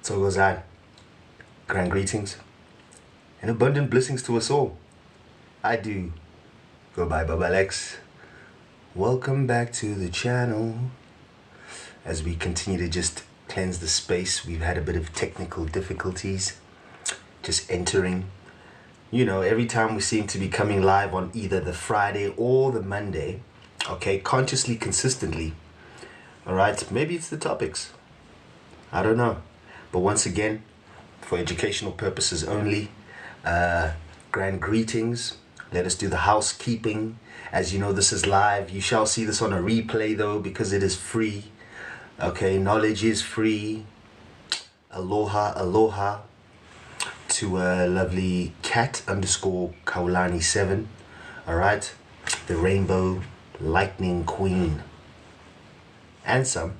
𝙃𝙚𝙗𝙖, grand greetings and abundant blessings to us all. I do go by 𝙃𝙗𝙗𝙗. Welcome back to the channel. As we continue to just cleanse the space, we've had a bit of technical difficulties just entering. You know, every time we seem to be coming live on either the Friday or the Monday, okay, consciously, consistently. All right, maybe it's the topics, I don't know. But once again, for educational purposes only, grand greetings. Let us do the housekeeping. As you know, this is live. You shall see this on a replay though, because it is free. Okay, knowledge is free. Aloha, aloha to lovely 𝙃_Kaulani7. All right, the rainbow lightning queen. And some.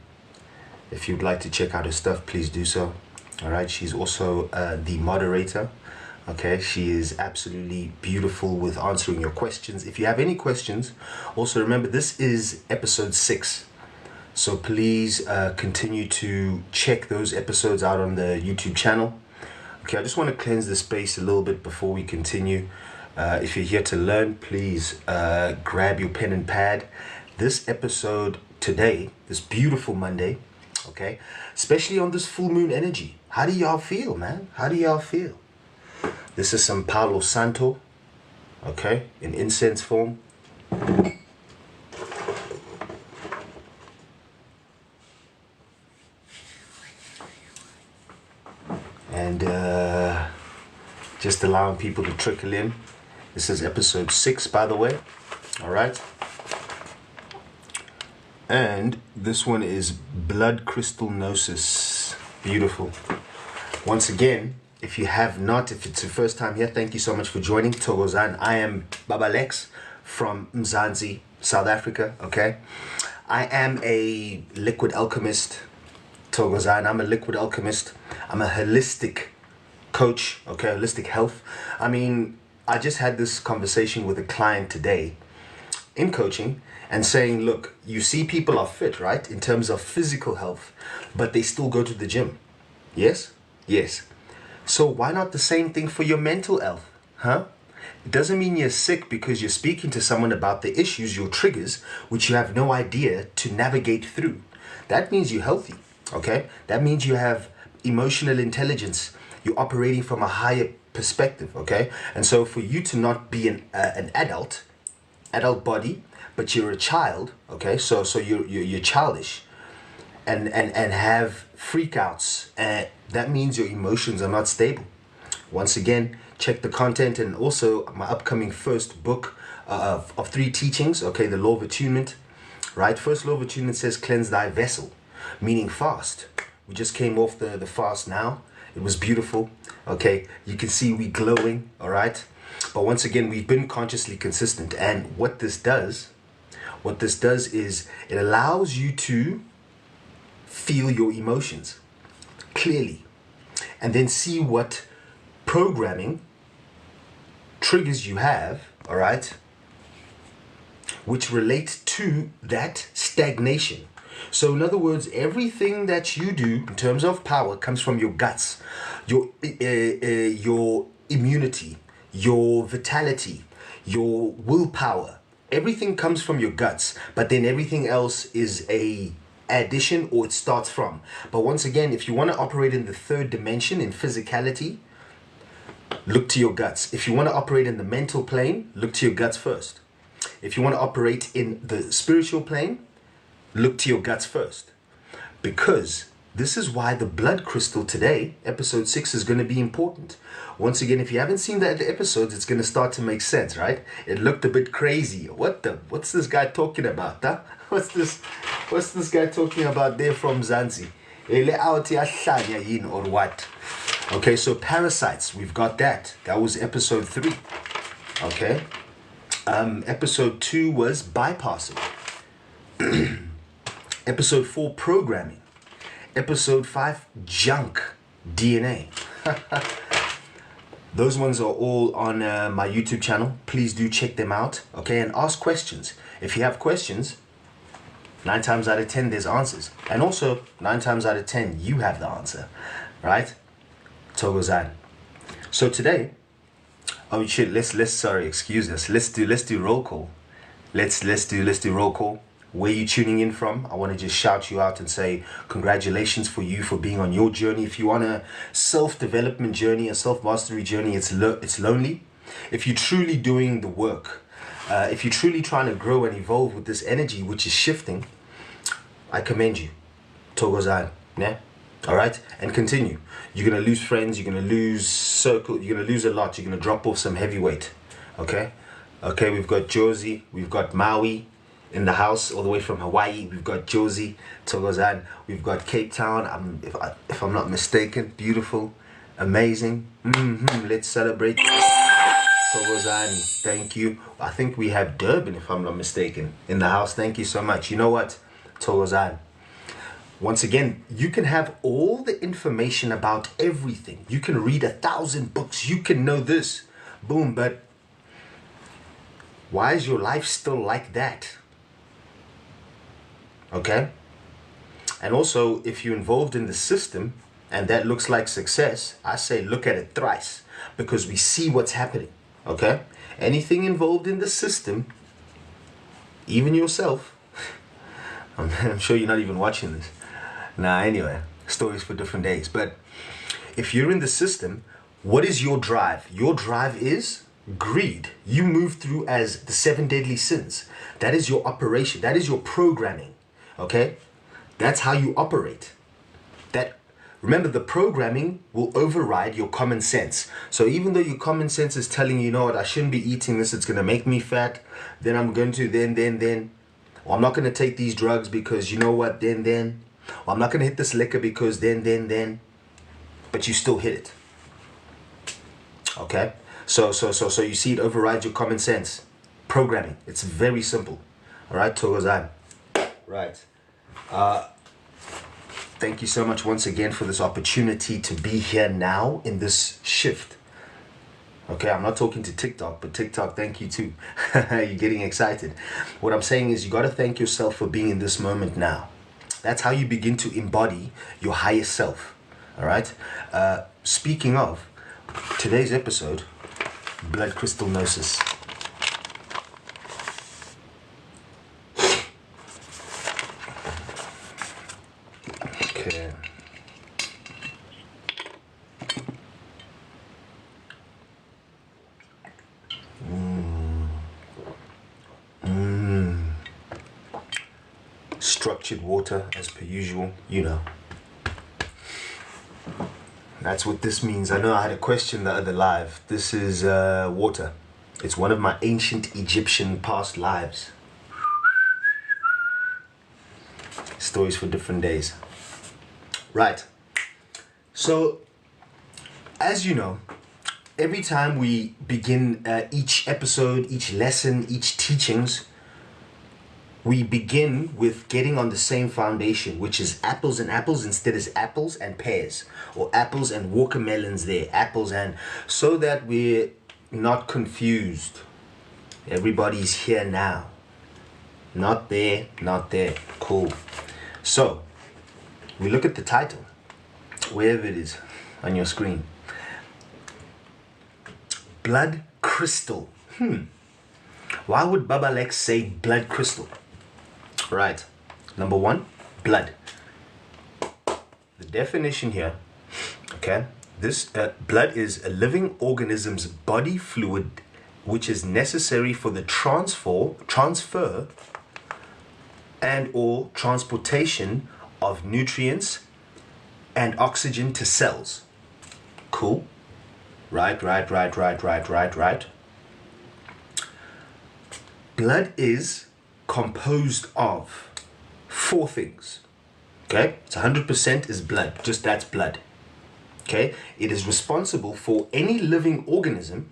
If you'd like to check out her stuff, please do so. All right, she's also the moderator. Okay, she is absolutely beautiful with answering your questions. If you have any questions, also remember this is episode 6. So please continue to check those episodes out on the YouTube channel. Okay, I just want to cleanse the space a little bit before we continue. If you're here to learn, please grab your pen and pad. This episode today, this beautiful Monday, okay, especially on this full moon energy. How do y'all feel, man? How do y'all feel? This is some Palo Santo, okay, in incense form. And just allowing people to trickle in. This is episode 6, by the way. All right. And this one is blood crystal Gnosis. Beautiful. Once again, if you have not, if it's your first time here, thank you so much for joining. 𝙃𝙗𝙗𝙗. I am 𝙃𝙗𝙗𝙗𝙗 from 𝙃𝙗𝙗𝙗𝙗, South Africa, okay? I am a liquid alchemist, 𝙃𝙗𝙗𝙗𝙗, I'm a liquid alchemist. I'm a holistic coach, okay, holistic health. I mean, I just had this conversation with a client today in coaching and saying, look, you see people are fit, right? In terms of physical health, but they still go to the gym. Yes? Yes. So why not the same thing for your mental health, huh? It doesn't mean you're sick because you're speaking to someone about the issues, your triggers, which you have no idea to navigate through. That means you're healthy, okay? That means you have emotional intelligence. You're operating from a higher perspective, okay? And so for you to not be an adult body, but you're a child, okay? So you're childish and have freakouts, and that means your emotions are not stable. Once again, check the content and also my upcoming first book of 3 teachings, okay? The law of attunement, right? First law of attunement says cleanse thy vessel, meaning fast. We just came off the fast now. It was beautiful, okay? You can see we glowing, all right? But once again, we've been consciously consistent, and what this does is it allows you to feel your emotions clearly and then see what programming triggers you have, all right, which relate to that stagnation. So in other words, everything that you do in terms of power comes from your guts, your immunity, your vitality, your willpower. Everything comes from your guts, but then everything else is a addition, or it starts from. But once again, if you want to operate in the 3rd dimension in physicality, look to your guts. If you want to operate in the mental plane, look to your guts first. If you want to operate in the spiritual plane, look to your guts first. Because this is why the blood crystal today, episode 6, is going to be important. Once again, if you haven't seen the episodes, it's going to start to make sense, right? It looked a bit crazy. What's this guy talking about, huh? What's this guy talking about there from Zanzi? Or what? Okay, so parasites, we've got that. That was episode 3. Okay. Episode 2 was bypassing. Episode 4, programming. Episode 5, junk DNA. Those ones are all on my YouTube channel. Please do check them out, okay? And ask questions. If you have questions, 9 times out of 10 there's answers. And also, 9 times out of 10 you have the answer. right? 𝙃𝙚𝙗𝙗. So today, oh shit, let's sorry, excuse us. Let's do roll call. Let's do roll call. Where you tuning in from? I want to just shout you out and say congratulations for you for being on your journey. If you want a self-development journey, a self-mastery journey, it's lonely. If you're truly doing the work, if you're truly trying to grow and evolve with this energy which is shifting, I commend you. 𝙃𝙗𝙗, yeah? All right, and continue. You're gonna lose friends, you're gonna lose circle, you're gonna lose a lot, you're gonna drop off some heavyweight. Okay, we've got Josie, we've got Maui in the house, all the way from Hawaii. We've got Josie, 𝙃𝙗𝙗, we've got Cape Town. If I'm not mistaken, beautiful, amazing. Let's celebrate. 𝙃𝙗𝙗, thank you. I think we have Durban, if I'm not mistaken, in the house. Thank you so much. You know what, 𝙃𝙗𝙗. Once again, you can have all the information about everything. You can read 1,000 books. You can know this. Boom, but why is your life still like that? Okay? And also, if you're involved in the system and that looks like success, I say look at it thrice, because we see what's happening. Okay? Anything involved in the system, even yourself, I'm sure you're not even watching this. Nah, anyway, stories for different days. But if you're in the system, what is your drive? Your drive is greed. You move through as the 7 deadly sins. That is your operation. That is your programming. Okay? That's how you operate. Remember, the programming will override your common sense. So even though your common sense is telling you know what, I shouldn't be eating this, it's going to make me fat, then I'm going to, then, or I'm not going to take these drugs because you know what, then, or I'm not going to hit this liquor because then, but you still hit it. Okay? So you see, it overrides your common sense. Programming. It's very simple. All right, 𝙃𝙗𝙗. Right. Thank you so much once again for this opportunity to be here now in this shift. Okay, I'm not talking to TikTok, but TikTok, thank you too. You're getting excited. What I'm saying is you got to thank yourself for being in this moment now. That's how you begin to embody your higher self. All right? Speaking of, today's episode, blood crystal Gnosis. Okay. Structured water as per usual, you know. That's what this means. I know I had a question the other live. This is water. It's one of my ancient Egyptian past lives. Stories for different days. Right. So, as you know, every time we begin each episode, each lesson, each teachings, we begin with getting on the same foundation, which is apples and apples. Instead is apples and pears, or apples and watermelons there, apples and, so that we're not confused. Everybody's here now. Not there, not there. Cool. So, we look at the title, wherever it is on your screen. Blood crystal. Why would Baba Lex say blood crystal? Right. Number one, blood. The definition here, okay, this blood is a living organism's body fluid which is necessary for the transfer and or transportation of nutrients and oxygen to cells. Cool. Right. Blood is composed of 4 things. Okay, it's 100% is blood. Just that's blood. Okay, it is responsible for any living organism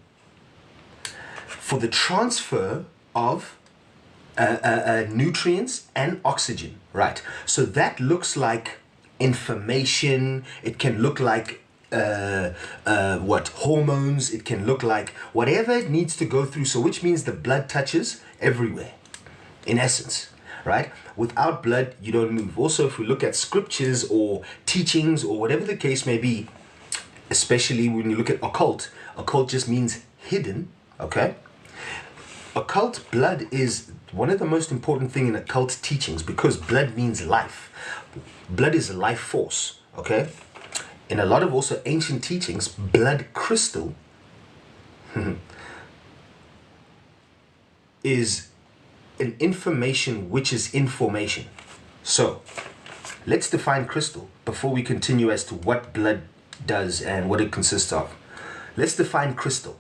for the transfer of nutrients and oxygen. Right. So that looks like information. It can look like hormones. It can look like whatever it needs to go through. So which means the blood touches everywhere, in essence, right? Without blood, you don't move. Also, if we look at scriptures or teachings or whatever the case may be, especially when you look at occult just means hidden, okay? Occult blood is one of the most important thing in occult teachings because blood means life. Blood is a life force, okay? In a lot of also ancient teachings, blood crystal is an information which is information. So let's define crystal before we continue as to what blood does and what it consists of. Let's define crystal.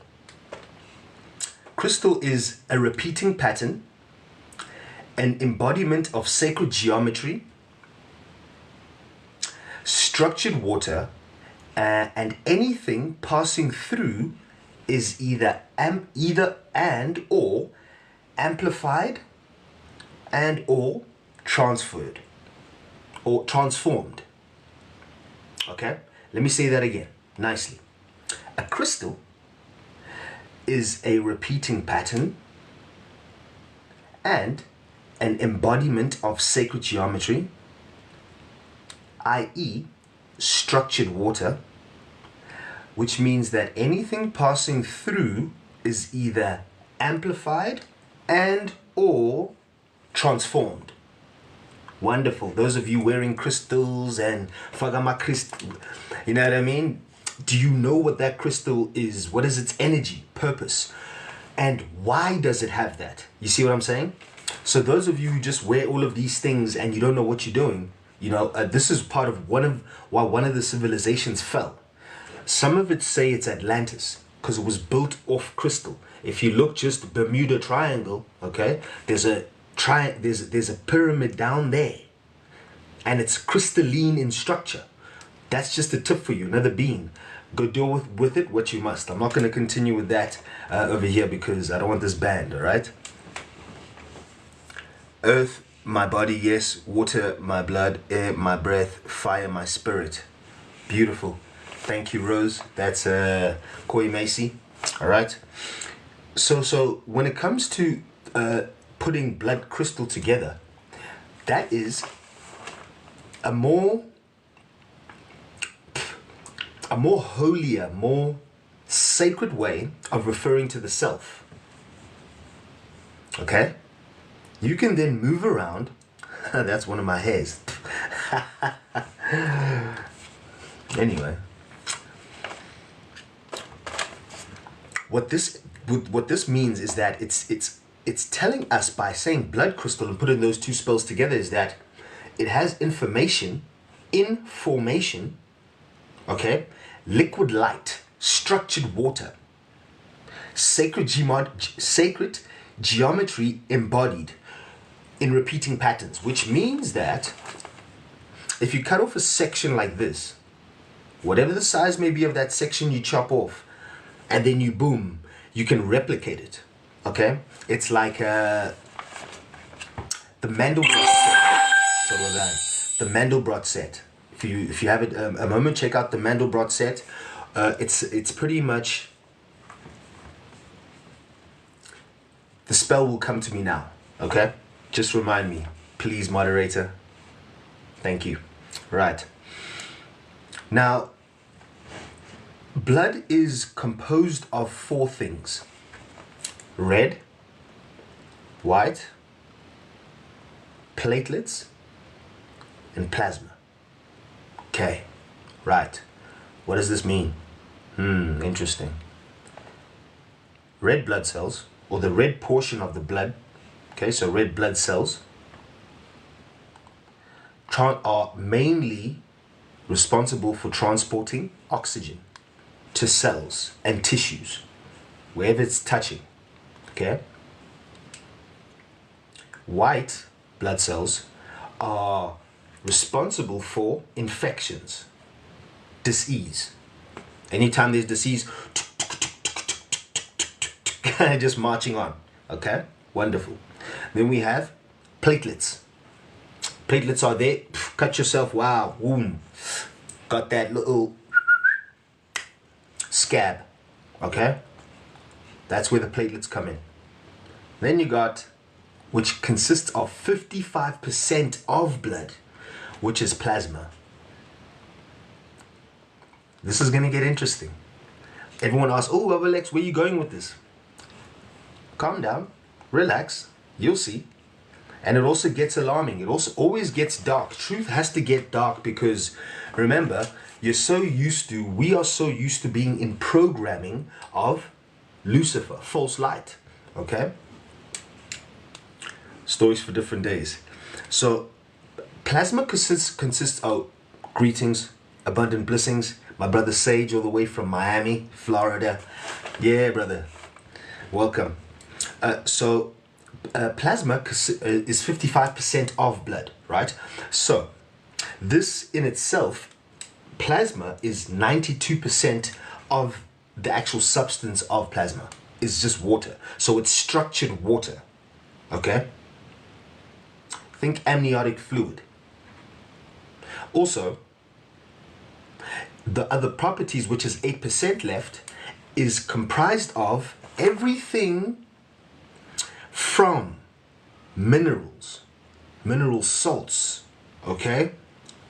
Crystal is a repeating pattern, an embodiment of sacred geometry, structured water, and anything passing through is either and or amplified and or transferred or transformed. Okay, let me say that again nicely. A crystal is a repeating pattern and an embodiment of sacred geometry, i.e. structured water, which means that anything passing through is either amplified and or transformed. Wonderful. Those of you wearing crystals and fagama crystal, you know what I mean? Do you know what that crystal is? What is its energy, purpose? And why does it have that? You see what I'm saying? So those of you who just wear all of these things and you don't know what you're doing, you know, this is part of why one of the civilizations fell. Some of it say it's Atlantis because it was built off crystal. If you look just Bermuda Triangle, okay, there's a pyramid down there and it's crystalline in structure. That's just a tip for you, another bean. Go deal with it what you must. I'm not going to continue with that over here because I don't want this banned, all right? Earth, my body, yes. Water, my blood. Air, my breath. Fire, my spirit. Beautiful. Thank you, Rose. That's 𝙒𝙗𝙗𝙗, all right? So when it comes to putting blood crystal together, that is a more holier, more sacred way of referring to the self. Okay? You can then move around. That's one of my hairs. Anyway, what this means is that it's telling us by saying blood crystal and putting those two spells together is that it has information, okay, liquid light, structured water, sacred geometry embodied in repeating patterns, which means that if you cut off a section like this, whatever the size may be of that section you chop off, and then you boom, you can replicate it, okay? It's like the Mandelbrot set. The Mandelbrot set. If you have it a moment, check out the Mandelbrot set. It's pretty much, the spell will come to me now, okay? Just remind me, please, moderator. Thank you. Right. Now, blood is composed of 4 things: red, white, platelets, and plasma. Okay, right. What does this mean? Interesting. Red blood cells, or the red portion of the blood, okay, so red blood cells are mainly responsible for transporting oxygen to cells and tissues, wherever it's touching, okay? White blood cells are responsible for infections, disease. Anytime there's disease, just marching on, okay? Wonderful. Then we have platelets. Platelets are there. Cut yourself, wow, boom. Got that little scab, okay? That's where the platelets come in. Then you got which consists of 55% of blood, which is plasma. This is going to get interesting. Everyone asks, oh, Alex, where are you going with this? Calm down, relax, you'll see. And it also gets alarming. It also always gets dark. Truth has to get dark because, remember, we are so used to being in programming of Lucifer, false light. Okay? Stories for different days. So, plasma consists of greetings, abundant blessings. My brother Sage, all the way from Miami, Florida. Yeah, brother. Welcome. Plasma is 55% of blood, right? So, this in itself, plasma is 92% of the actual substance of plasma. It's just water. So it's structured water, okay? Think amniotic fluid. Also, the other properties, which is 8% left, is comprised of everything from minerals, mineral salts, okay,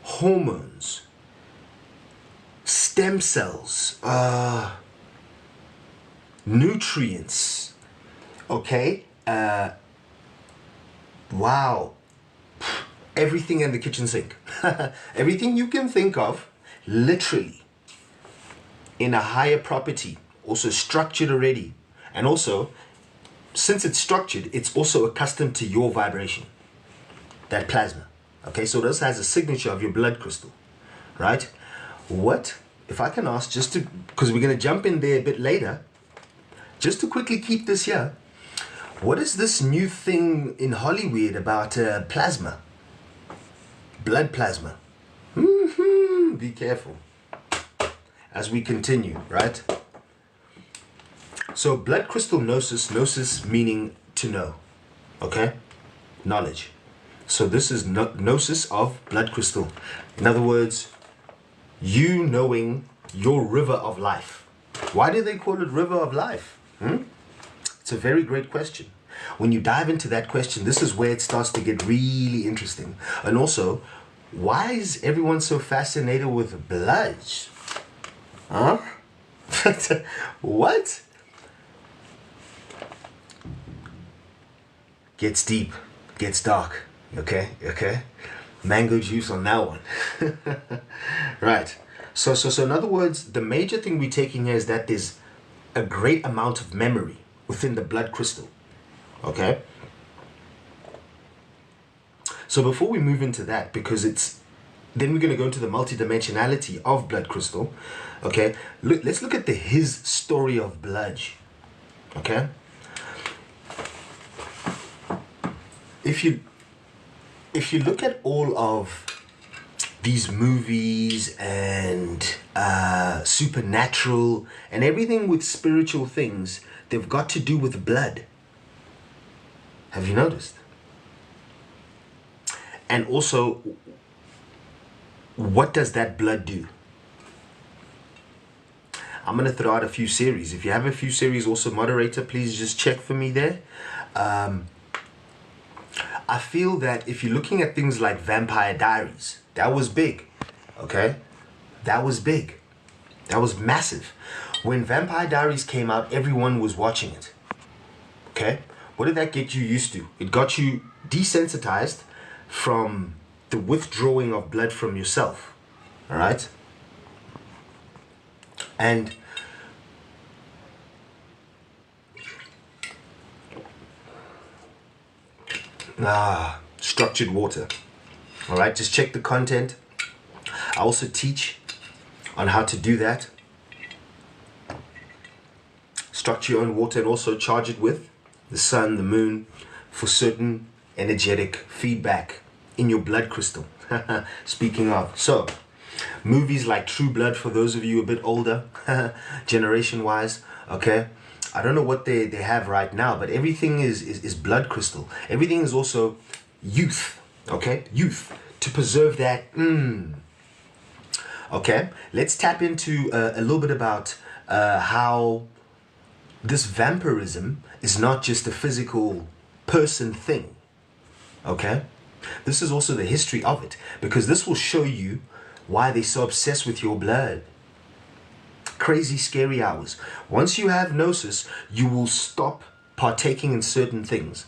hormones, stem cells, nutrients, okay, wow, everything in the kitchen sink, everything you can think of, literally, in a higher property, also structured already, and also, since it's structured, it's also accustomed to your vibration, that plasma. Okay, so this has a signature of your blood crystal, right? What, if I can ask, just to, because we're going to jump in there a bit later, just to quickly keep this here, what is this new thing in Hollywood about plasma? Blood plasma. Be careful as we continue, right? So blood crystal gnosis, gnosis meaning to know, okay? Knowledge. So this is gnosis of blood crystal. In other words, you knowing your river of life. Why do they call it river of life? It's a very great question. When you dive into that question, this is where it starts to get really interesting. And also, why is everyone so fascinated with blood? Huh? What? Gets deep, gets dark, okay, mango juice on that one. Right, so in other words, the major thing we're taking here is that there's a great amount of memory within the blood crystal, okay? So before we move into that, because then we're going to go into the multidimensionality of blood crystal, okay? Let's look at his story of blood, okay? If you look at all of these movies and supernatural and everything with spiritual things, they've got to do with blood. Have you noticed? And also, what does that blood do? I'm going to throw out a few series. If you have a few series, also moderator, please just check for me there. I feel that if you're looking at things like Vampire Diaries, that was big, okay? That was big. That was massive. When Vampire Diaries came out, everyone was watching it, okay? What did that get you used to? It got you desensitized from the withdrawing of blood from yourself, all right? And structured water, all right? Just check the content. I also teach on how to do that. Structure your own water and also charge it with the sun, the moon, for certain energetic feedback in your blood crystal. Speaking of, so movies like True Blood, for those of you a bit older, generation wise, okay, I don't know what they have right now, but everything is blood crystal. Everything is also youth, okay, youth, to preserve that. Okay, let's tap into a little bit about how this vampirism is not just a physical person thing. Okay? This is also the history of it, because this will show you why they're so obsessed with your blood. Crazy, scary hours. Once you have Gnosis, you will stop partaking in certain things.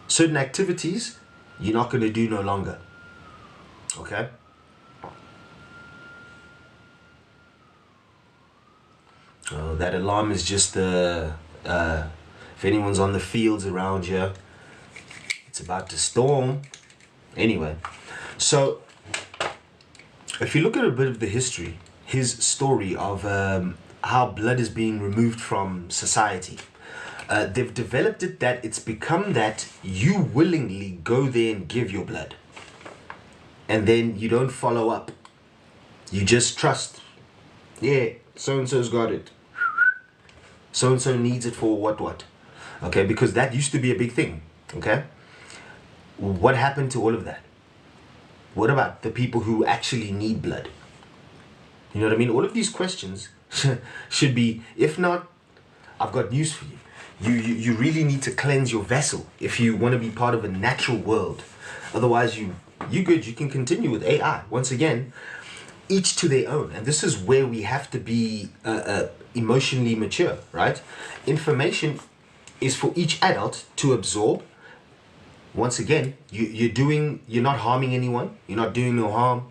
Certain activities, you're not going to do no longer. Okay? Oh, that alarm is just if anyone's on the fields around here, it's about to storm. Anyway, so if you look at a bit of the history, his story of how blood is being removed from society, they've developed it that it's become that you willingly go there and give your blood, and then you don't follow up. You just trust. Yeah, so-and-so's got it. So-and-so needs it for what. Okay, because that used to be a big thing. Okay, what happened to all of that? What about the people who actually need blood? You know what I mean? All of these questions should be, if not, I've got news for you. You really need to cleanse your vessel if you want to be part of a natural world. Otherwise, you good. You can continue with AI. Once again, each to their own. And this is where we have to be emotionally mature, right? Information is for each adult to absorb. Once again, you're not harming anyone. You're not doing no harm.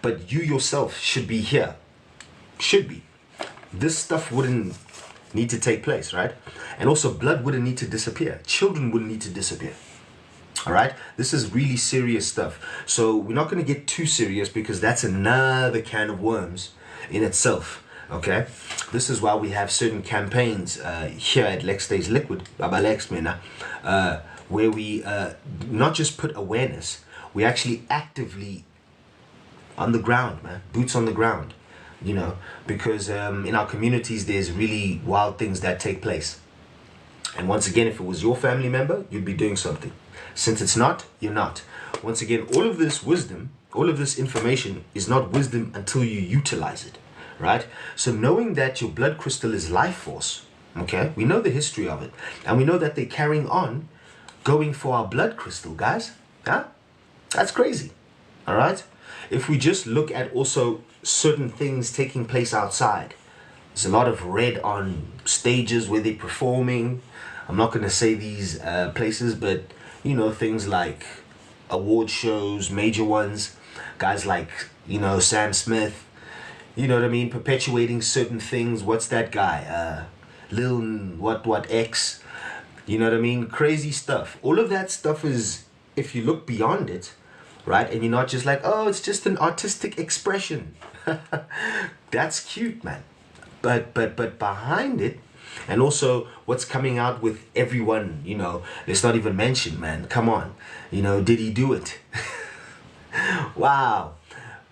But you yourself should be here. Should be. This stuff wouldn't need to take place, right? And also blood wouldn't need to disappear. Children wouldn't need to disappear. All right, this is really serious stuff. So we're not going to get too serious, because that's another can of worms in itself. Okay, this is why we have certain campaigns here at Lex Stays Liquid, Baba Lex, where we not just put awareness, we actually actively on the ground, man, boots on the ground. You know, because in our communities there's really wild things that take place. And once again, if it was your family member, you'd be doing something. Since it's not, you're not. Once again, all of this wisdom, all of this information is not wisdom until you utilize it, right? So knowing that your blood crystal is life force, okay, we know the history of it, and we know that they're carrying on going for our blood crystal, guys. Huh? That's crazy. All right, if we just look at also certain things taking place outside, there's a lot of red on stages where they're performing. I'm not going to say these places, but you know, things like award shows, major ones, guys like, you know, Sam Smith, you know what I mean, perpetuating certain things. What's that guy, 𝙃𝙚𝙡𝙦, you know what I mean, crazy stuff. All of that stuff is, if you look beyond it, right, and you're not just like, oh, it's just an artistic expression. That's cute, man, but behind it, and also what's coming out with everyone, you know, let's not even mention, man, come on, you know, did he do it? Wow.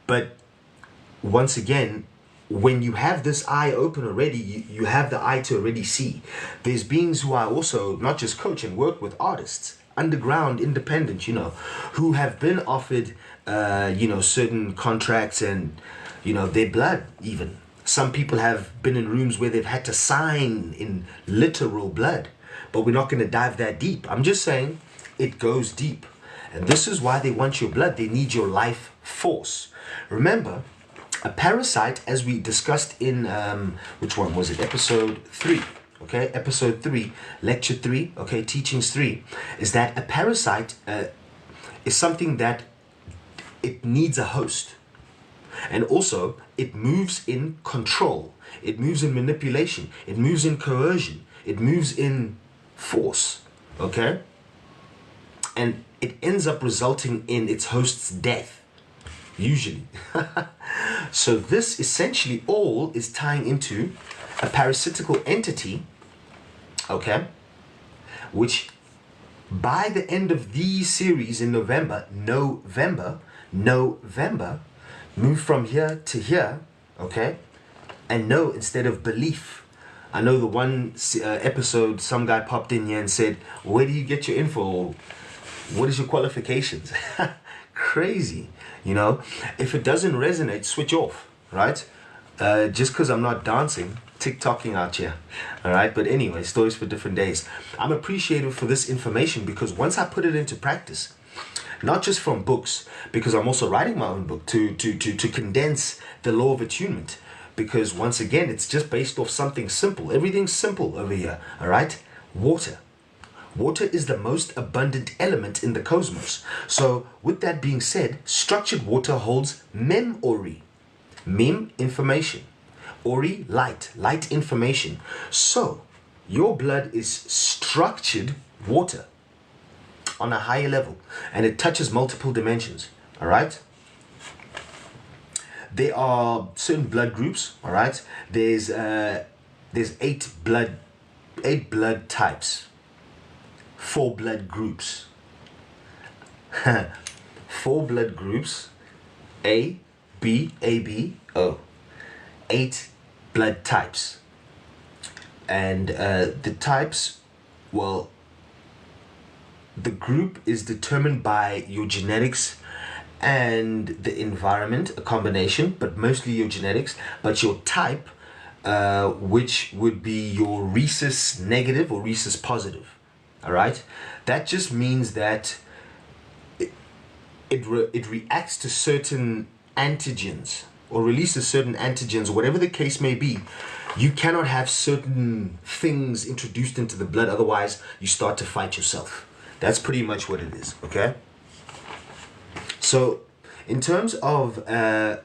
But once again, when you have this eye open already, you have the eye to already see. There's beings who are also not just coach and work with artists, underground, independent, you know, who have been offered, you know, certain contracts and, you know, their blood even. Some people have been in rooms where they've had to sign in literal blood, but we're not going to dive that deep. I'm just saying it goes deep. And this is why they want your blood. They need your life force. Remember, a parasite, as we discussed in, which one was it? Episode 3. Okay, episode 3, lecture 3, okay, teachings 3, is that a parasite is something that it needs a host. And also, it moves in control. It moves in manipulation. It moves in coercion. It moves in force. Okay? And it ends up resulting in its host's death. Usually. So this essentially all is tying into a parasitical entity. Okay? Which by the end of these series in November, move from here to here, okay? And know instead of belief. I know the one episode, some guy popped in here and said, where do you get your info? What is your qualifications? Crazy, you know? If it doesn't resonate, switch off, right? Just because I'm not dancing TikToking out here. All right, but anyway, stories for different days. I'm appreciative for this information because once I put it into practice, not just from books, because I'm also writing my own book to condense the law of attunement, because once again, it's just based off something simple. Everything's simple over here. All right, water. Water is the most abundant element in the cosmos. So with that being said, structured water holds mem-ori. Mem, information. Ori, light. Light information. So your blood is structured water on a higher level. And it touches multiple dimensions. Alright? There are certain blood groups. Alright? There's 8 blood types. 4 blood groups. 4 blood groups. A, B, O. 8 blood types. And the types, well, the group is determined by your genetics and the environment, a combination, but mostly your genetics. But your type, which would be your rhesus negative or rhesus positive. All right, that just means that it reacts to certain antigens or releases certain antigens, whatever the case may be. You cannot have certain things introduced into the blood, otherwise you start to fight yourself. That's pretty much what it is. Okay. So in terms of the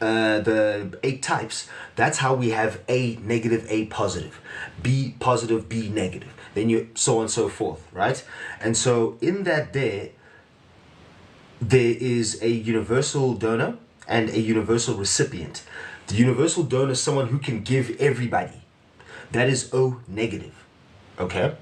8 types, that's how we have A negative, A positive, B positive, B negative, then you so on and so forth, right? And so in that there is a universal donor and a universal recipient. The universal donor is someone who can give everybody. That is O negative. Okay.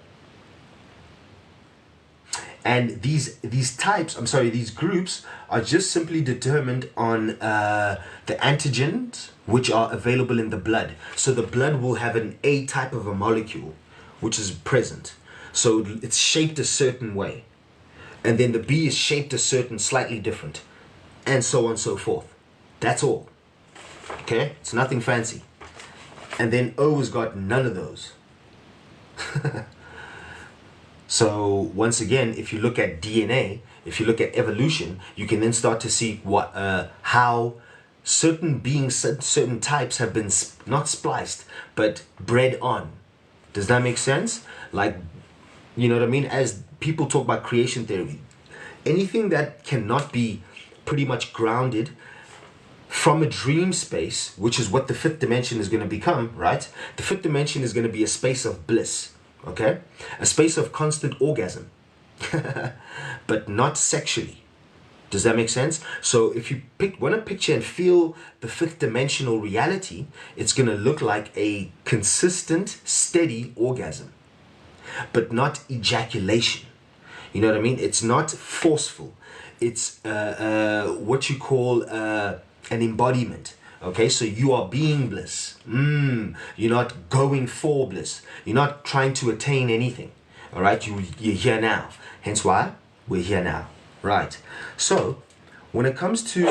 And these types, these groups are just simply determined on the antigens which are available in the blood. So the blood will have an A type of a molecule which is present. So it's shaped a certain way. And then the B is shaped a certain, slightly different. And so on and so forth. That's all. Okay? It's nothing fancy. And then O has got none of those. So once again, if you look at DNA, if you look at evolution, you can then start to see what how certain beings, certain types have been not spliced, but bred on. Does that make sense? Like, you know what I mean? As people talk about creation theory, anything that cannot be pretty much grounded from a dream space, which is what the 5th dimension is going to become, right? The 5th dimension is going to be a space of bliss. Okay, a space of constant orgasm, but not sexually. Does that make sense? So if you want to picture and feel the 5th dimensional reality, it's going to look like a consistent, steady orgasm, but not ejaculation. You know what I mean? It's not forceful. It's what you call an embodiment. Okay, so you are being bliss. You're not going for bliss. You're not trying to attain anything. All right, you're here now. Hence why we're here now. Right. So when it comes to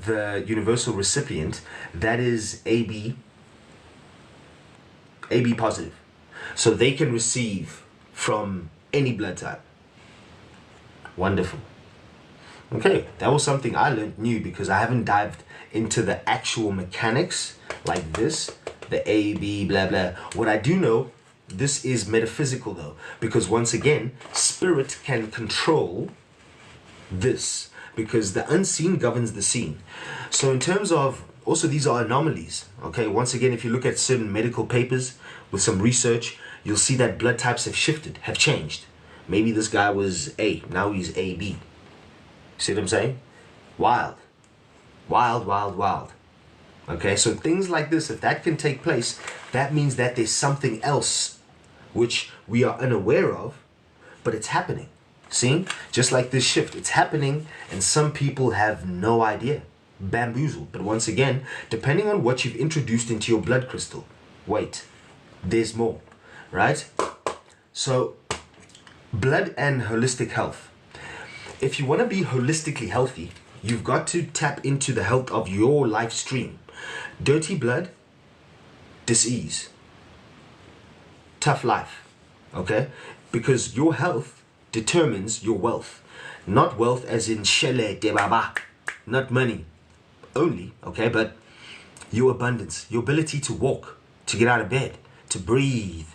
the universal recipient, that is AB positive. So they can receive from any blood type. Wonderful. Okay, that was something I learned new because I haven't dived into the actual mechanics like this, the A, B, blah, blah. What I do know, this is metaphysical though, because once again, spirit can control this because the unseen governs the seen. So in terms of, also these are anomalies. Okay, once again, if you look at certain medical papers with some research, you'll see that blood types have shifted, have changed. Maybe this guy was A, now he's AB. See what I'm saying? Wild. Wild, wild, wild. Okay, so things like this, if that can take place, that means that there's something else which we are unaware of, but it's happening. See? Just like this shift, it's happening and some people have no idea. Bamboozled. But once again, depending on what you've introduced into your blood crystal, wait, there's more, right? So, blood and holistic health. If you want to be holistically healthy, You've got to tap into the health of your life stream. Dirty blood, dis-ease. Tough life, okay? Because your health determines your wealth. Not wealth as in 𝙎𝙘𝙗𝙗𝙧𝙗, not money only, okay? But your abundance, your ability to walk, to get out of bed, to breathe.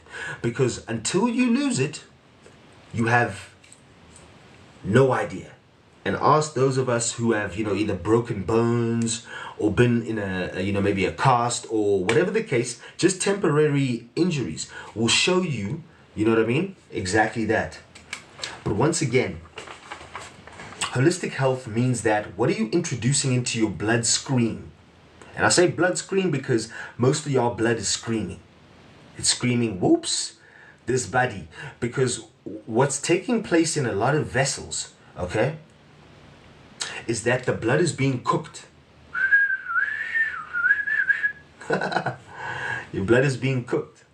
Because until you lose it, you have no idea. And ask those of us who have, either broken bones or been in a, maybe a cast or whatever the case, just temporary injuries will show you, you know what I mean? Exactly that. But once again, holistic health means that what are you introducing into your blood stream? And I say blood stream because most of your blood is screaming. It's screaming, whoops, this body. Because what's taking place in a lot of vessels, okay, is that the blood is being cooked. Your blood is being cooked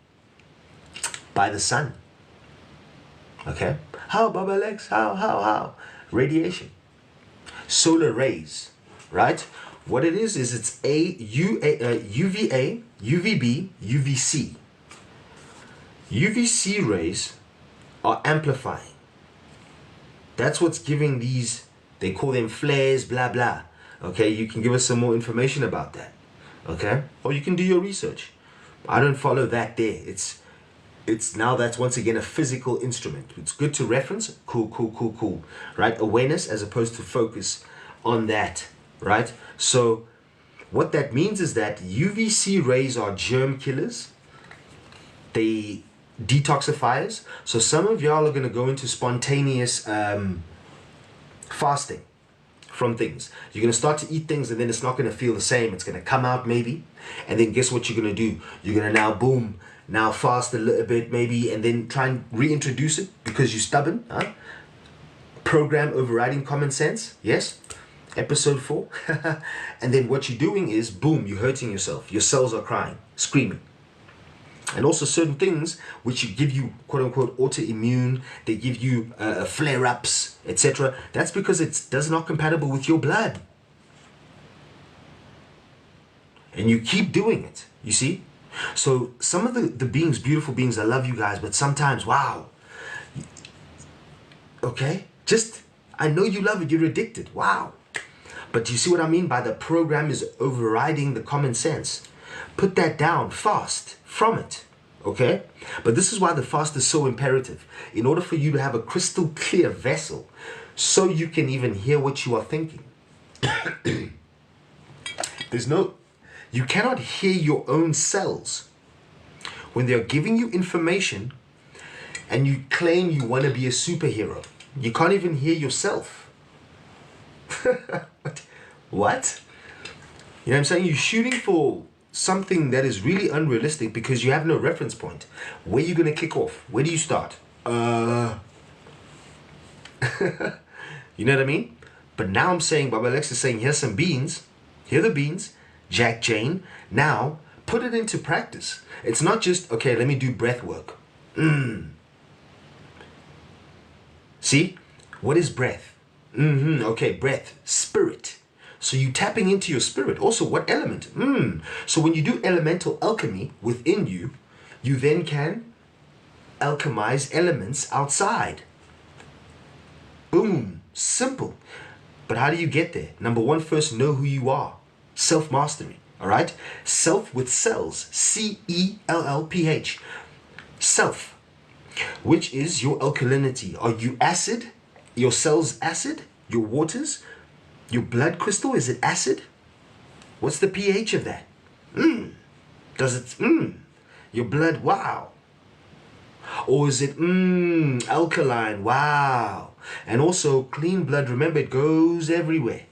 by the sun. Okay? How, Baba Lex? How? Radiation. Solar rays, right? What it is it's UVA, UVB, UVC. UVC rays are amplifying. That's what's giving these, they call them flares, blah, blah. Okay, you can give us some more information about that. Okay, or you can do your research. I don't follow that there. It's now that's once again a physical instrument. It's good to reference. Cool. Right? Awareness as opposed to focus on that. Right? So what that means is that UVC rays are germ killers. They detoxifiers. So some of y'all are going to go into spontaneous fasting from things. You're going to start to eat things and then it's not going to feel the same. It's going to come out maybe. And then guess what you're going to do? You're going to now boom, now fast a little bit maybe, and then try and reintroduce it because you're stubborn. Huh? Program overriding common sense. Yes. Episode 4. And then what you're doing is boom, you're hurting yourself. Your cells are crying, screaming. And also certain things which give you quote unquote autoimmune, they give you flare-ups, etc. That's because it does not compatible with your blood. And you keep doing it, you see? So some of the beings, beautiful beings, I love you guys, but sometimes, wow. Okay? Just, I know you love it, you're addicted, wow. But you see what I mean by the program is overriding the common sense? Put that down fast from it, okay? But this is why the fast is so imperative. In order for you to have a crystal clear vessel, so you can even hear what you are thinking. You cannot hear your own cells when they're giving you information and you claim you want to be a superhero. You can't even hear yourself. What? You know what I'm saying? You're shooting for something that is really unrealistic because you have no reference point. Where are you going to kick off? Where do you start? You know what I mean? But now I'm saying, Baba Lex is saying, here's some beans. Here are the beans. Jack Jane. Now, put it into practice. It's not just, okay, let me do breath work. See? What is breath? Okay, breath. Spirit. So you tapping into your spirit. Also, what element? So when you do elemental alchemy within you, you then can alchemize elements outside. Boom. Simple. But how do you get there? Number one, first know who you are. Self-mastery. All right? Self with cells. C-E-L-L-P-H. Self. Which is your alkalinity. Are you acid? Your cells acid? Your waters? Your blood crystal, is it acid? What's the pH of that? Does it, your blood, wow. Or is it, alkaline, wow. And also clean blood, remember it goes everywhere.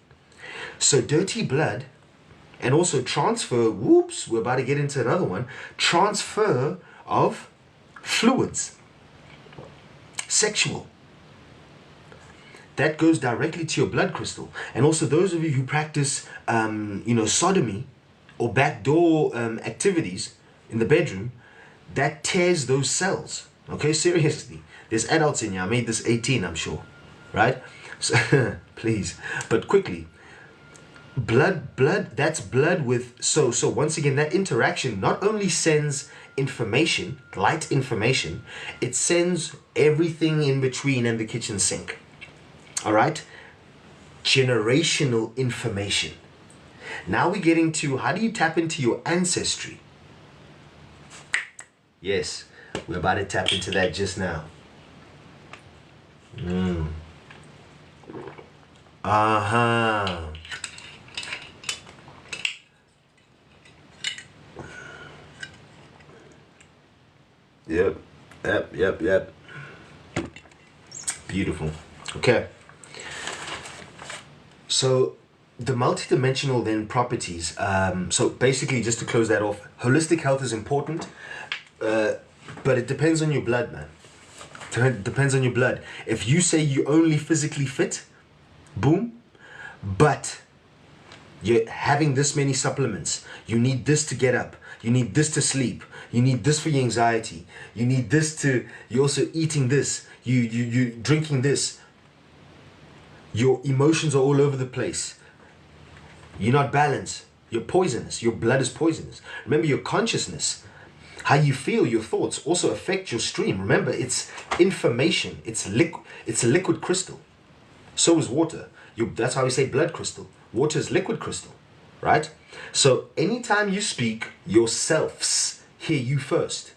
So dirty blood, and also transfer, whoops, we're about to get into another one, transfer of fluids, sexual. That goes directly to your blood crystal. And also those of you who practice, sodomy or backdoor activities in the bedroom, that tears those cells. Okay, seriously. There's adults in here. I made this 18, I'm sure. Right? So, please. But quickly, blood, that's blood with, so once again, that interaction not only sends information, light information, it sends everything in between and the kitchen sink. All right? Generational information. Now we're getting to, how do you tap into your ancestry? Yes, we're about to tap into that just now. Uh-huh. Yep. Beautiful. Okay. So the multidimensional then properties. So basically, just to close that off, holistic health is important, but it depends on your blood, man. It depends on your blood. If you say you only physically fit, boom, but you're having this many supplements, you need this to get up, you need this to sleep, you need this for your anxiety, you need this to, you're also eating this, you drinking this, your emotions are all over the place, you're not balanced, you're poisonous, your blood is poisonous. Remember, your consciousness, how you feel, your thoughts also affect your stream. Remember, it's information, it's a liquid crystal. So is water. That's how we say blood crystal. Water is liquid crystal, right? So anytime you speak, yourselves hear you first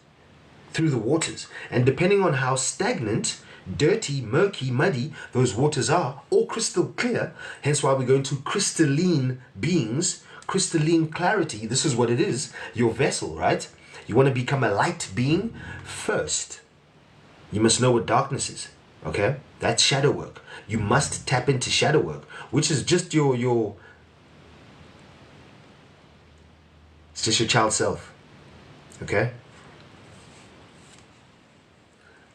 through the waters. And depending on how stagnant, dirty, murky, muddy those waters are, or crystal clear, hence why we go into crystalline beings, crystalline clarity. This is what it is, your vessel, right? You want to become a light being first. You must know what darkness is, okay? That's shadow work. You must tap into shadow work, which is just your it's just your child self, okay?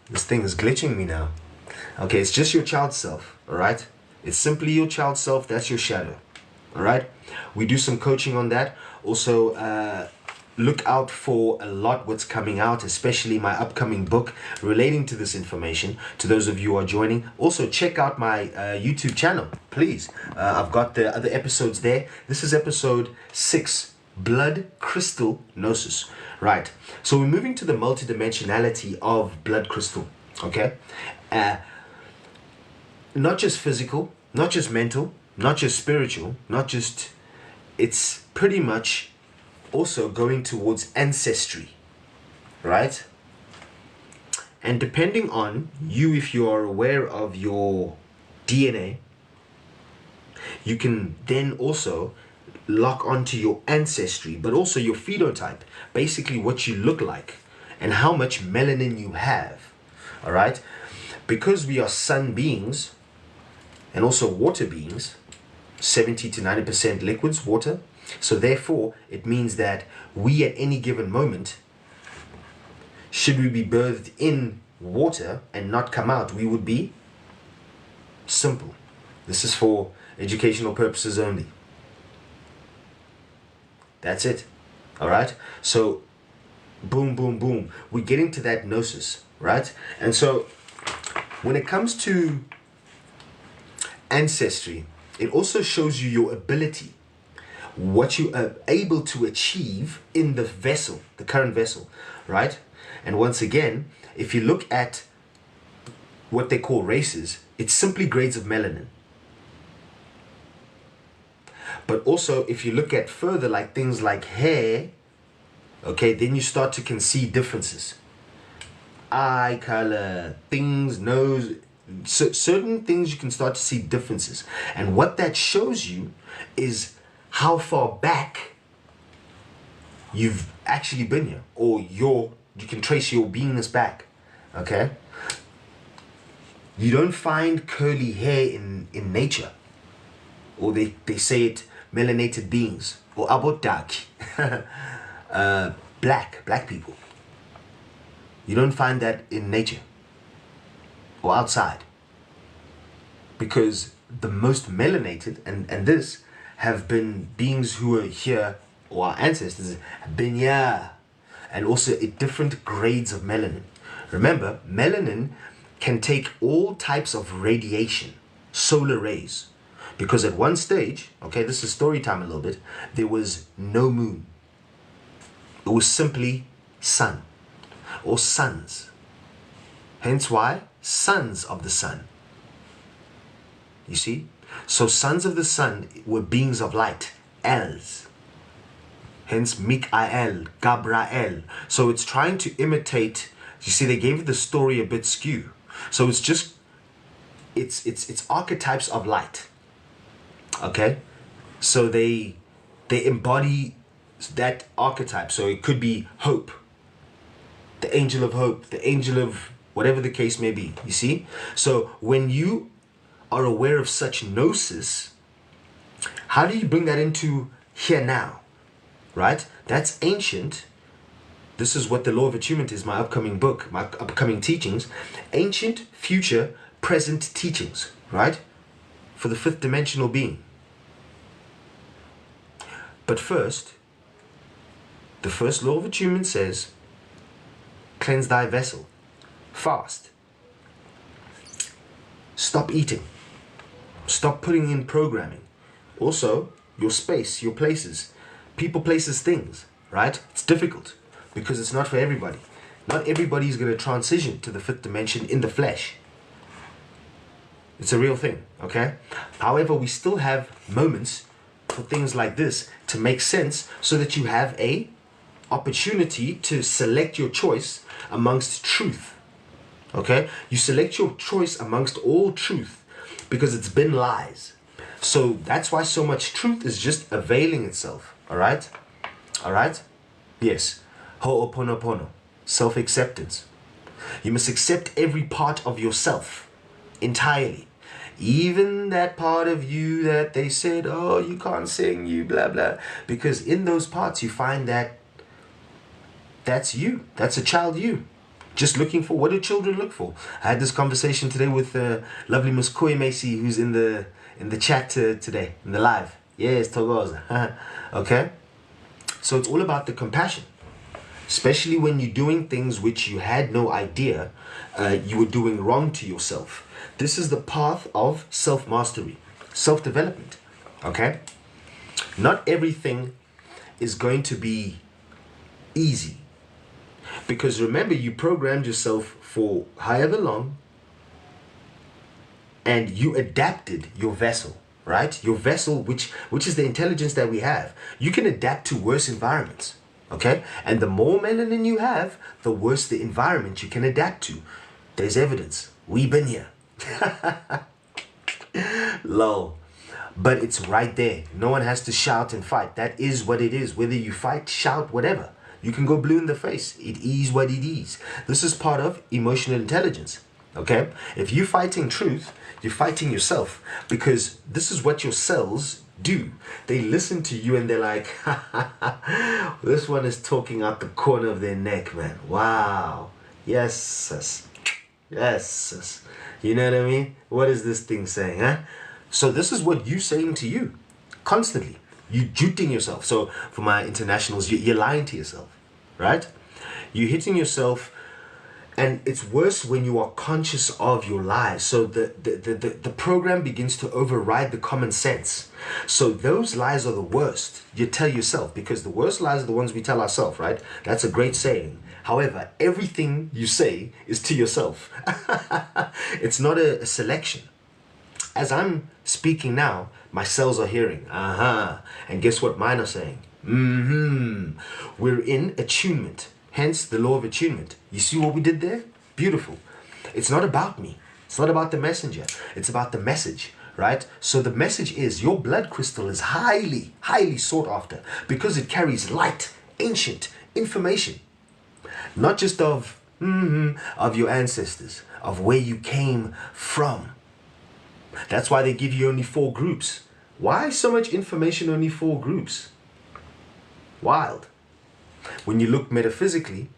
This thing is glitching me now. Okay, it's just your child self, all right? It's simply your child self, that's your shadow, all right? We do some coaching on that. Also, look out for a lot what's coming out, especially my upcoming book relating to this information, to those of you who are joining. Also, check out my YouTube channel, please. I've got the other episodes there. This is episode 6, Blood Crystal Gnosis. Right, so we're moving to the multidimensionality of blood crystal, okay? Not just physical, not just mental, not just spiritual, not just, it's pretty much also going towards ancestry, right? And depending on you, if you are aware of your DNA, you can then also lock onto your ancestry, but also your phenotype, basically what you look like and how much melanin you have, all right? Because we are sun beings and also water beings, 70 to 90% liquids, water. So therefore, it means that we at any given moment, should we be birthed in water and not come out, we would be simple. This is for educational purposes only. That's it. All right? So, boom, boom, boom. We're getting to that gnosis, right? And so, when it comes to ancestry, it also shows you your ability, what you are able to achieve in the vessel, the current vessel, right? And once again, if you look at what they call races, it's simply grades of melanin. But also, if you look at further, like things like hair, okay, then you start to concede differences. Eye color, things, nose, certain things you can start to see differences. And what that shows you is how far back you've actually been here, or you can trace your beingness back, okay? You don't find curly hair in nature, or they say it, melanated beings, or abotaki, black people. You don't find that in nature or outside, because the most melanated and this have been beings who are here, or our ancestors have been here, and also at different grades of melanin. Remember, melanin can take all types of radiation, solar rays, Because at one stage, okay, this is story time a little bit, there was no moon. It was simply sun or suns. Hence why sons of the sun. You see? So sons of the sun were beings of light, Els. Hence 𝙃𝙗𝙗𝙗𝙃𝙗𝙗𝙗𝙃𝙗𝙗𝙗𝙃. So it's trying to imitate, you see, they gave the story a bit skew. So it's just, it's archetypes of light. Okay? So they embody that archetype. So it could be hope, the angel of hope, the angel of whatever the case may be. You see? So when you are aware of such gnosis, how do you bring that into here now? Right? That's ancient. This is what the law of attunement is, my upcoming book, my upcoming teachings. Ancient, future, present teachings, right? For the fifth dimensional being. But first, the first law of attunement says, cleanse thy vessel, fast, stop eating, stop putting in programming. Also, your space, your places, people, places, things, right? It's difficult because it's not for everybody. Not everybody is going to transition to the fifth dimension in the flesh. It's a real thing, okay? However, we still have moments for things like this to make sense so that you have a opportunity to select your choice amongst truth, okay? You select your choice amongst all truth because it's been lies. So that's why so much truth is just availing itself. All right? All right? Yes. Ho'oponopono. Self-acceptance. You must accept every part of yourself entirely. Even that part of you that they said, oh, you can't sing, you blah, blah. Because in those parts you find that that's you. That's a child you. Just looking for, what do children look for? I had this conversation today with lovely 𝙋𝙗𝙗𝙗𝙗 who's in the chat today, in the live. Yes, 𝙃𝙚𝙗𝙗𝙗. Okay? So it's all about the compassion. Especially when you're doing things which you had no idea you were doing wrong to yourself. This is the path of self-mastery, self-development. Okay? Not everything is going to be easy. Because remember, you programmed yourself for however long and you adapted your vessel. Right? Your vessel, which is the intelligence that we have. You can adapt to worse environments. Okay? And the more melanin you have, the worse the environment you can adapt to. There's evidence. We've been here. Lol. But it's right there. No one has to shout and fight. That is what it is. Whether you fight, shout, whatever. You can go blue in the face. It is what it is. This is part of emotional intelligence. Okay? If you're fighting truth, you're fighting yourself, because this is what your cells do. They listen to you and they're like, this one is talking out the corner of their neck, man. Wow. Yes, sis. Yes, sis. You know what I mean? What is this thing saying, huh? So this is what you're saying to you constantly. You're juting yourself. So for my internationals, you're lying to yourself, right? You're hitting yourself. And it's worse when you are conscious of your lies. So the program begins to override the common sense. So those lies are the worst. You tell yourself, because the worst lies are the ones we tell ourselves, right? That's a great saying. However, everything you say is to yourself. It's not a selection. As I'm speaking now, my cells are hearing, and guess what mine are saying? We're in attunement. Hence the law of attunement. You see what we did there? Beautiful. It's not about me. It's not about the messenger. It's about the message, right? So the message is your blood crystal is highly, highly sought after because it carries light, ancient information. Not just of your ancestors, of where you came from. That's why they give you only 4 groups. Why so much information, only 4 groups? Wild. When you look metaphysically,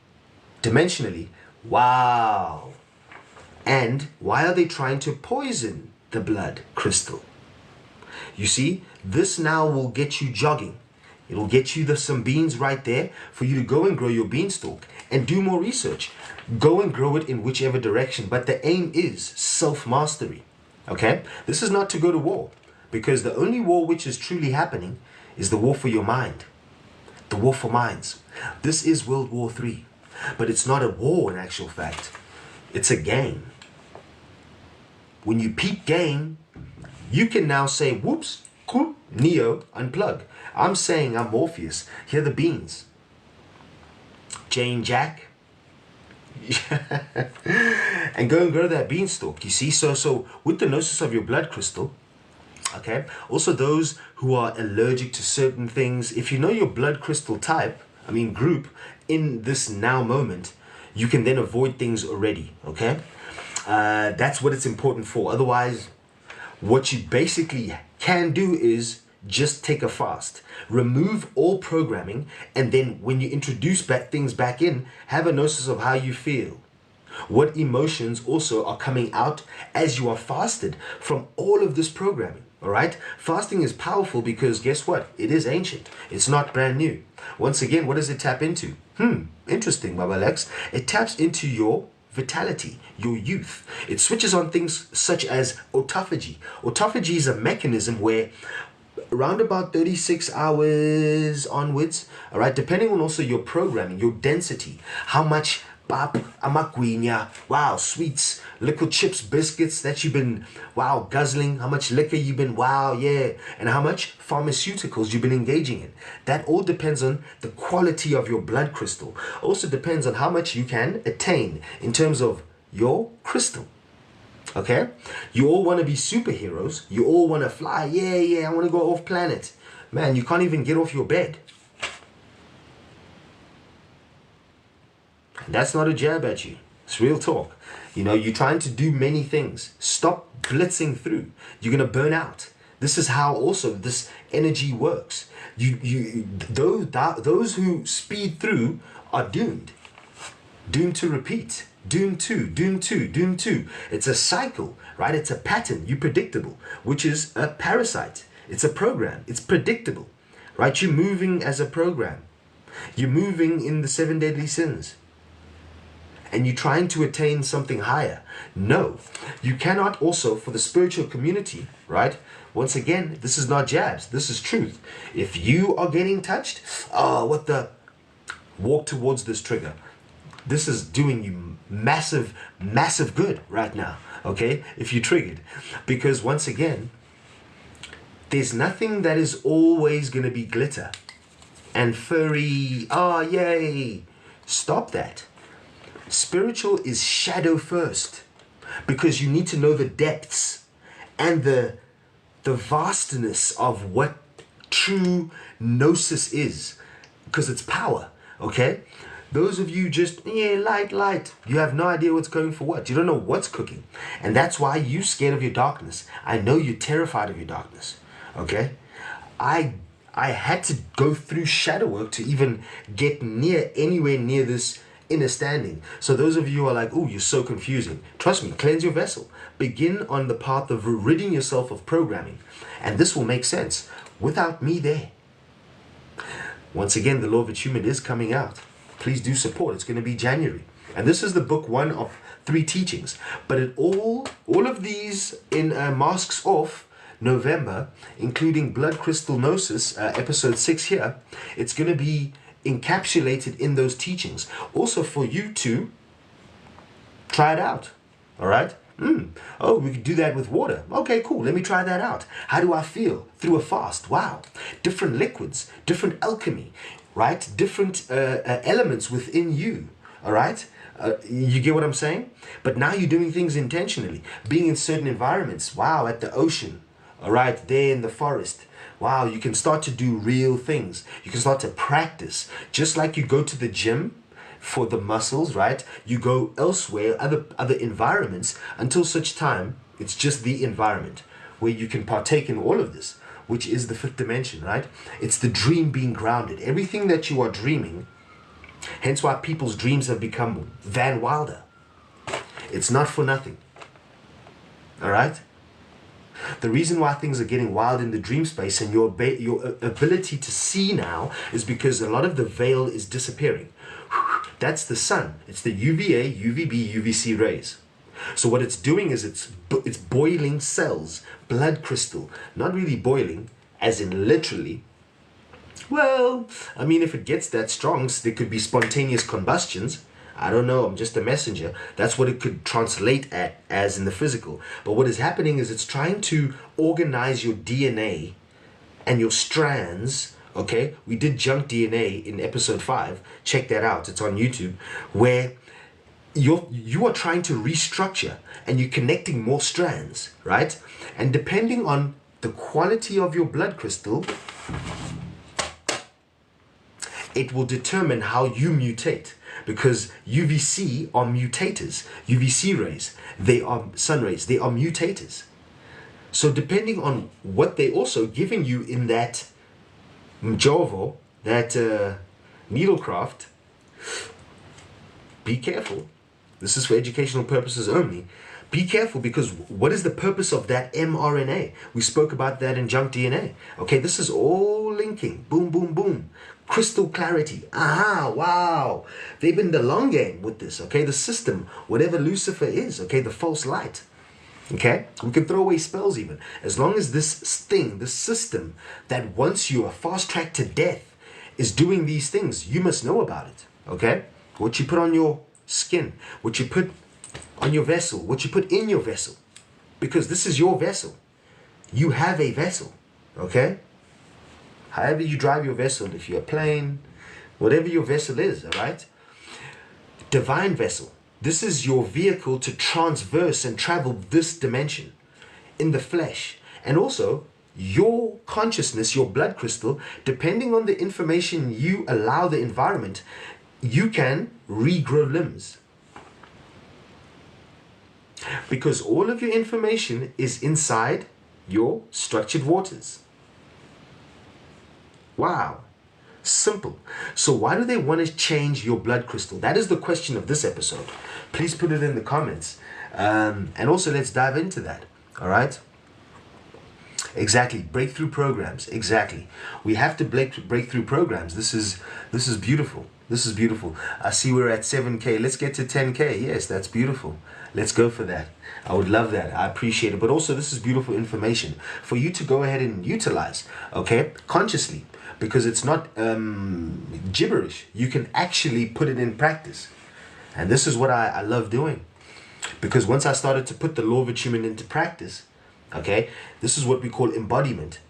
dimensionally, wow. And why are they trying to poison the blood crystal? You see, this now will get you jogging. It'll get you some beans right there for you to go and grow your beanstalk and do more research. Go and grow it in whichever direction. But the aim is self-mastery. Okay? This is not to go to war. Because the only war which is truly happening is the war for your mind. The war for minds. This is World War III. But it's not a war in actual fact. It's a game. When you peep game, you can now say, whoops, cool, Neo, unplug. I'm saying I'm Morpheus. Here are the beans. Jane Jack. And go and grow that beanstalk, you see. So with the gnosis of your blood crystal, okay, also those who are allergic to certain things, if you know your blood crystal type, group, in this now moment, you can then avoid things already, okay? That's what it's important for. Otherwise, what you basically can do is just take a fast, remove all programming, and then when you introduce things back in, have a gnosis of how you feel. What emotions also are coming out as you are fasted from all of this programming, all right? Fasting is powerful because guess what? It is ancient. It's not brand new. Once again, what does it tap into? Interesting, Baba Lex. It taps into your vitality, your youth. It switches on things such as autophagy. Autophagy is a mechanism where around about 36 hours onwards, all right, depending on also your programming, your density, how much pap, amakwenya, wow, sweets, liquid chips, biscuits that you've been, wow, guzzling, how much liquor you've been, wow, yeah, and how much pharmaceuticals you've been engaging in. That all depends on the quality of your blood crystal. Also depends on how much you can attain in terms of your crystal. Okay, you all want to be superheroes. You all want to fly. Yeah, I want to go off planet. Man, you can't even get off your bed. And that's not a jab at you. It's real talk. You know, you're trying to do many things. Stop blitzing through. You're going to burn out. This is how also this energy works. Those who speed through are doomed. Doomed to repeat. Doom 2, Doom 2, Doom 2. It's a cycle, right? It's a pattern. You're predictable, which is a parasite. It's a program. It's predictable, right? You're moving as a program. You're moving in the 7 deadly sins. And you're trying to attain something higher. No, you cannot also, for the spiritual community, right? Once again, this is not jabs. This is truth. If you are getting touched, walk towards this trigger. This is doing you massive good right now, okay? If you triggered. Because once again, there's nothing that is always going to be glitter and furry. Oh, yay. Stop that. Spiritual is shadow first. Because you need to know the depths and the vastness of what true gnosis is. Because it's power, okay? Those of you just, light. You have no idea what's going for what. You don't know what's cooking. And that's why you're scared of your darkness. I know you're terrified of your darkness. Okay? I had to go through shadow work to even get anywhere near this inner standing. So those of you who are like, oh, you're so confusing. Trust me, cleanse your vessel. Begin on the path of ridding yourself of programming. And this will make sense without me there. Once again, the law of attunement is coming out. Please do support. It's going to be January. And this is the book 1 of 3 teachings. But all of these in Masks Off, Knowvember, including Blood Crystal Gnosis, episode 6 here, it's going to be encapsulated in those teachings. Also for you to try it out. All right? Oh, we could do that with water. Okay, cool. Let me try that out. How do I feel through a fast? Wow. Different liquids, different alchemy. Right? Different elements within you, all right? You get what I'm saying? But now you're doing things intentionally. Being in certain environments. Wow, at the ocean, all right? There in the forest. Wow, you can start to do real things. You can start to practice. Just like you go to the gym for the muscles, right? You go elsewhere, other environments, until such time, it's just the environment where you can partake in all of this, which is the 5th dimension, right? It's the dream being grounded. Everything that you are dreaming, hence why people's dreams have become Van Wilder. It's not for nothing, all right? The reason why things are getting wild in the dream space and your ability to see now is because a lot of the veil is disappearing. That's the sun. It's the UVA, UVB, UVC rays. So what it's doing is it's boiling cells, blood crystal, not really boiling, as in literally. Well, I mean, if it gets that strong, there could be spontaneous combustions. I don't know, I'm just a messenger. That's what it could translate as in the physical. But what is happening is it's trying to organize your DNA and your strands. Okay, we did junk DNA in episode 5. Check that out, it's on YouTube, where you are trying to restructure and you're connecting more strands, right? And depending on the quality of your blood crystal, it will determine how you mutate, because UVC are mutators. UVC rays, they are sun rays, they are mutators. So depending on what they're also giving you in that Mjovo, that needlecraft, be careful. This is for educational purposes only. Be careful, because what is the purpose of that mRNA? We spoke about that in junk DNA. Okay, this is all linking. Boom, boom, boom. Crystal clarity. Aha, wow. They've been the long game with this, okay? The system, whatever Lucifer is, okay? The false light, okay? We can throw away spells even. As long as this thing, this system that wants you a fast track to death is doing these things, you must know about it, okay? What you put on your skin, what you put on your vessel, what you put in your vessel, because this is your vessel. You have a vessel, okay? However you drive your vessel, if you're a plane, whatever your vessel is, all right? Divine vessel. This is your vehicle to transverse and travel this dimension in the flesh. And also, your consciousness, your blood crystal, depending on the information you allow the environment, you can regrow limbs. Because all of your information is inside your structured waters. Wow. Simple. So why do they want to change your blood crystal? That is the question of this episode. Please put it in the comments. And also let's dive into that. All right? Exactly. Breakthrough programs. Exactly. We have to break through programs. This is beautiful. This is beautiful. I see we're at 7K. Let's get to 10K. Yes, that's beautiful. Let's go for that. I would love that. I appreciate it. But also, this is beautiful information for you to go ahead and utilize, okay, consciously, because it's not gibberish. You can actually put it in practice. And this is what I love doing. Because once I started to put the law of attunement into practice, okay, this is what we call embodiment.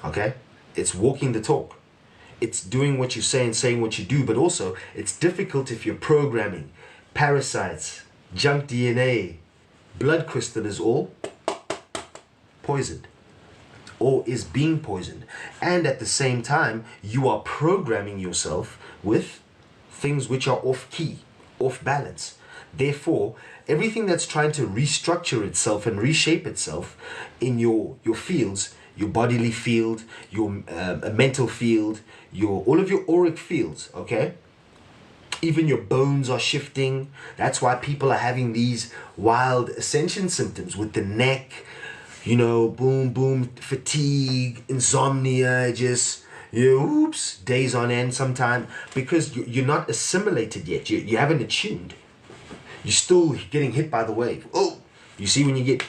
Okay? It's walking the talk. It's doing what you say and saying what you do, but also it's difficult if you're programming. Parasites, junk DNA, blood crystal is all poisoned or is being poisoned. And at the same time, you are programming yourself with things which are off key, off balance. Therefore, everything that's trying to restructure itself and reshape itself in your fields, your bodily field, your mental field, all of your auric fields, okay? Even your bones are shifting. That's why people are having these wild ascension symptoms with the neck, you know, boom, boom, fatigue, insomnia, just, you know, oops, days on end sometime, because you're not assimilated yet. You haven't attuned. You're still getting hit by the wave. Oh, you see when you get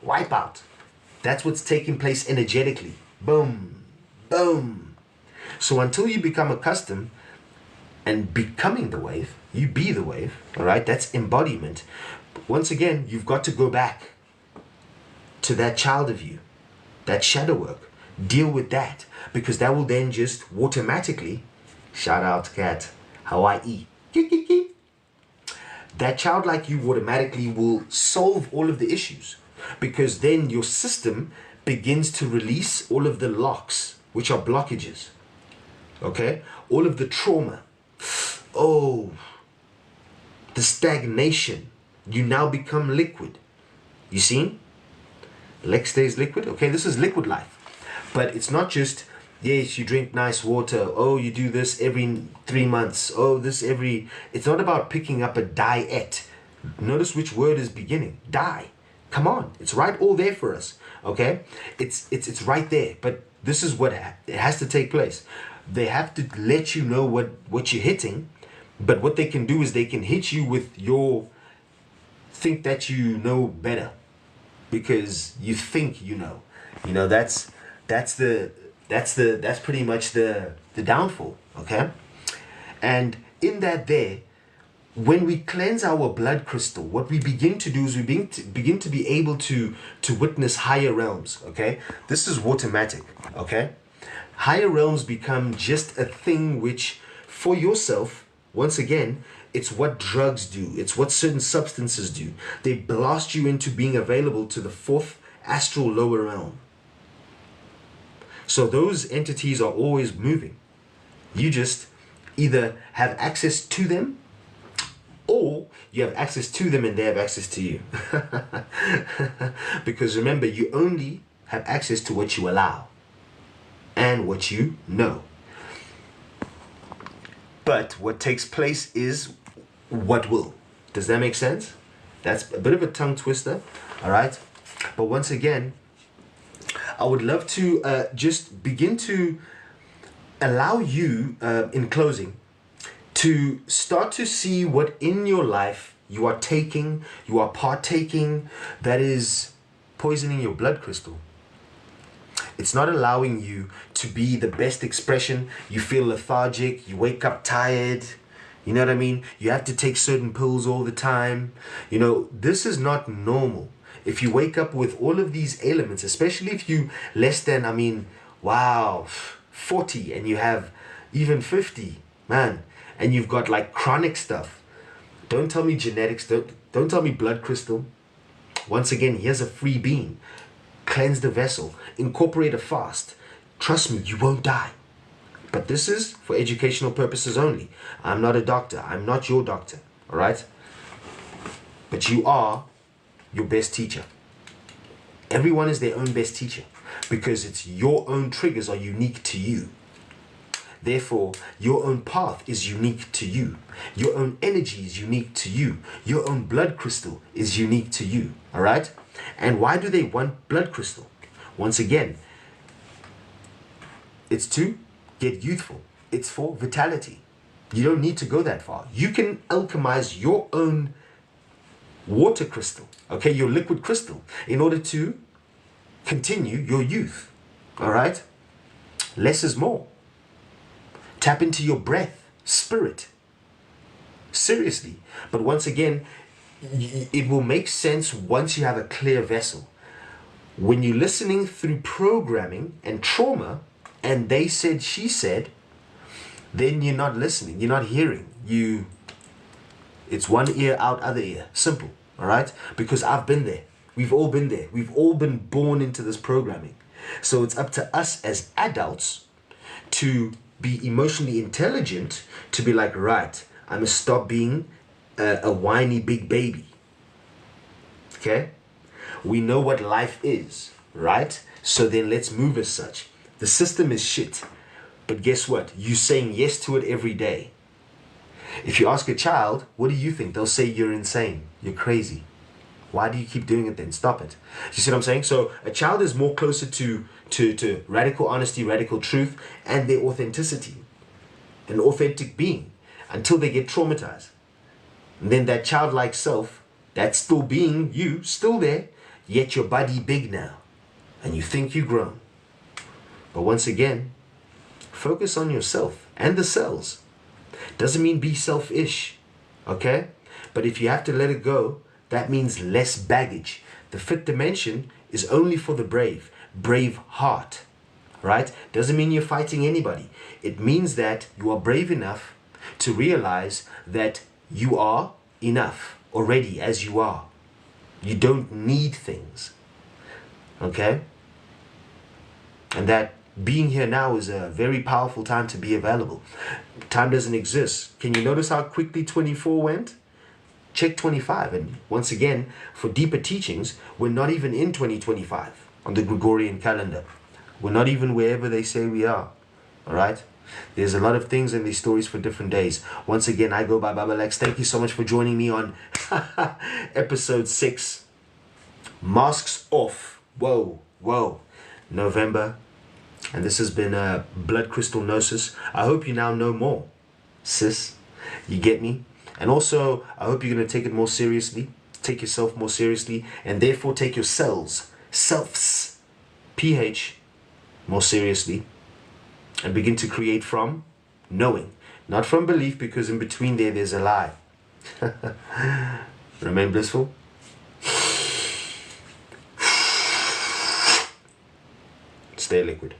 wipe out. That's what's taking place energetically. Boom, boom. So until you become accustomed and becoming the wave, you be the wave, all right? That's embodiment. Once again, you've got to go back to that child of you, that shadow work. Deal with that, because that will then just automatically, shout out cat, Hawaii. That child like you automatically will solve all of the issues, because then your system begins to release all of the locks, which are blockages. Okay? All of the trauma. Oh, the stagnation. You now become liquid. You see? Lex stays liquid. Okay, this is liquid life. But it's not just, yes, you drink nice water. Oh, you do this every 3 months. Oh, this every... It's not about picking up a diet. Notice which word is beginning. Die. Come on. It's right all there for us. Okay? It's right there. But this is what it has to take place. They have to let you know what you're hitting. But what they can do is they can hit you with your think that you know better because you think you know. You know, that's pretty much the downfall, okay? And in that there, when we cleanse our blood crystal, what we begin to do is we begin to be able to witness higher realms, okay? This is automatic, okay? Higher realms become just a thing which, for yourself, once again, it's what drugs do. It's what certain substances do. They blast you into being available to the fourth astral lower realm. So those entities are always moving. You just either have access to them, or you have access to them and they have access to you. Because remember, you only have access to what you allow and what you know. But what takes place is what will. Does that make sense? That's a bit of a tongue twister, all right? But once again, I would love to just begin to allow you, in closing, to start to see what in your life you are taking, you are partaking, that is poisoning your blood crystal. It's not allowing you to be the best expression. You feel lethargic, you wake up tired, you know what I mean? You have to take certain pills all the time. You know, this is not normal. If you wake up with all of these ailments, especially if you less than, I mean, wow, 40 and you have even 50, man, and you've got like chronic stuff. Don't tell me genetics, don't tell me blood crystal. Once again, here's a free bean. Cleanse the vessel, incorporate a fast. Trust me, you won't die. But this is for educational purposes only. I'm not a doctor. I'm not your doctor, all right? But you are your best teacher. Everyone is their own best teacher because it's your own triggers are unique to you. Therefore, your own path is unique to you. Your own energy is unique to you. Your own blood crystal is unique to you, all right? And why do they want blood crystal? Once again, it's to get youthful. It's for vitality. You don't need to go that far. You can alchemize your own water crystal, okay, your liquid crystal, in order to continue your youth, all right? Less is more. Tap into your breath, spirit. Seriously. But once again, it will make sense once you have a clear vessel. When you're listening through programming and trauma, and they said, she said, then you're not listening, you're not hearing. It's one ear out, other ear. Simple, all right? Because I've been there. We've all been there. We've all been born into this programming. So it's up to us as adults to be emotionally intelligent, to be like, right, I must stop being a whiny big baby. Okay? We know what life is, right? So then let's move as such. The system is shit. But guess what? You're saying yes to it every day. If you ask a child, what do you think? They'll say you're insane. You're crazy. Why do you keep doing it then? Stop it. You see what I'm saying? So a child is more closer to radical honesty, radical truth, and their authenticity. An authentic being until they get traumatized. And then that childlike self, that's still being you, still there, yet your body big now. And you think you've grown. But once again, focus on yourself and the cells. Doesn't mean be selfish, okay? But if you have to let it go, that means less baggage. The fifth dimension is only for the brave. Brave heart, right? Doesn't mean you're fighting anybody. It means that you are brave enough to realize that you are enough already as you are. You don't need things, okay? And that being here now is a very powerful time to be available. Time doesn't exist. Can you notice how quickly 24 went? Check 25. And once again, for deeper teachings, we're not even in 2025 on the Gregorian calendar. We're not even wherever they say we are. All right? There's a lot of things in these stories for different days. Once again, I go by Babalex. Thank you so much for joining me on episode 6. Masks off. Whoa, whoa. November. And this has been a blood crystal gnosis. I hope you now know more, sis. You get me? And also, I hope you're going to take it more seriously. take yourself more seriously, and therefore take your selves, pH, more seriously, and begin to create from knowing, not from belief, because in between there's a lie. Remain blissful. Stay liquid.